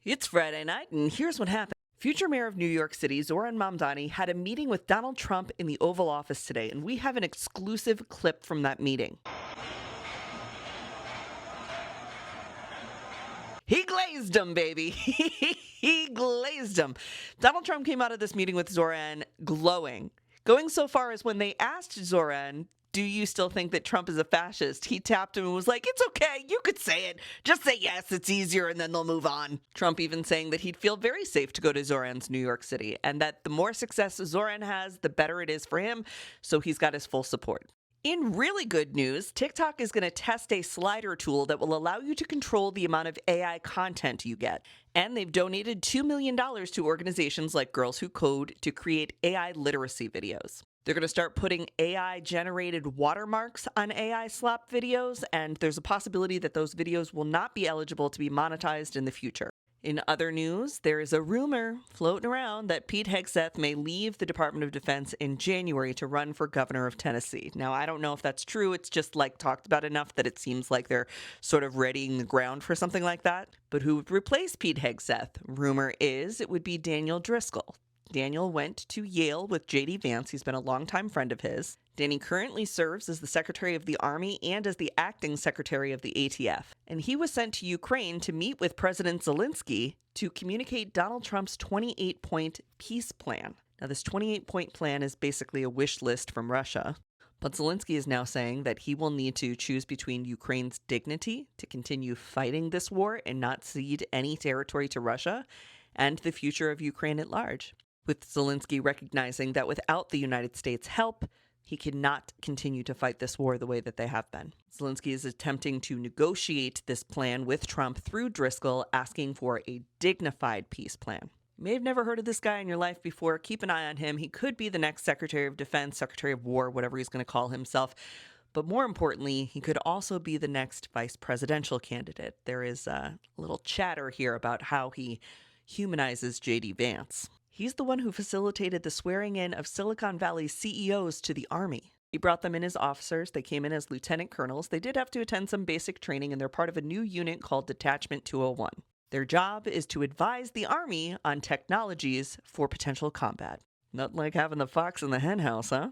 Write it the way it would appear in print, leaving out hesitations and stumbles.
It's Friday night, and here's what happened. Future Mayor of New York City, Zoran Mamdani, had a meeting with Donald Trump in the Oval Office today, and we have an exclusive clip from that meeting. He glazed him, baby. He glazed him. Donald Trump came out of this meeting with Zoran glowing, going so far as when they asked Zoran, do you still think that Trump is a fascist? He tapped him and was like, it's okay. You could say it. Just say yes. It's easier and then they'll move on. Trump even saying that he'd feel very safe to go to Zoran's New York City and that the more success Zoran has, the better it is for him. So he's got his full support. In really good news, TikTok is going to test a slider tool that will allow you to control the amount of AI content you get. And they've donated $2 million to organizations like Girls Who Code to create AI literacy videos. They're going to start putting AI-generated watermarks on AI slap videos, and there's a possibility that those videos will not be eligible to be monetized in the future. In other news, there is a rumor floating around that Pete Hegseth may leave the Department of Defense in January to run for governor of Tennessee. Now, I don't know if that's true. It's just talked about enough that it seems like they're sort of readying the ground for something like that. But who would replace Pete Hegseth? Rumor is it would be Daniel Driscoll. Daniel went to Yale with J.D. Vance. He's been a longtime friend of his. Danny currently serves as the Secretary of the Army and as the acting Secretary of the ATF. And he was sent to Ukraine to meet with President Zelensky to communicate Donald Trump's 28-point peace plan. Now, this 28-point plan is basically a wish list from Russia. But Zelensky is now saying that he will need to choose between Ukraine's dignity to continue fighting this war and not cede any territory to Russia, and the future of Ukraine at large. With Zelensky recognizing that without the United States' help, he cannot continue to fight this war the way that they have been. Zelensky is attempting to negotiate this plan with Trump through Driscoll, asking for a dignified peace plan. You may have never heard of this guy in your life before. Keep an eye on him. He could be the next Secretary of Defense, Secretary of War, whatever he's going to call himself. But more importantly, he could also be the next vice presidential candidate. There is a little chatter here about how he humanizes J.D. Vance. He's the one who facilitated the swearing in of Silicon Valley's CEOs to the Army. He brought them in as officers. They came in as lieutenant colonels. They did have to attend some basic training, and they're part of a new unit called Detachment 201. Their job is to advise the Army on technologies for potential combat. Not like having the fox in the henhouse, huh?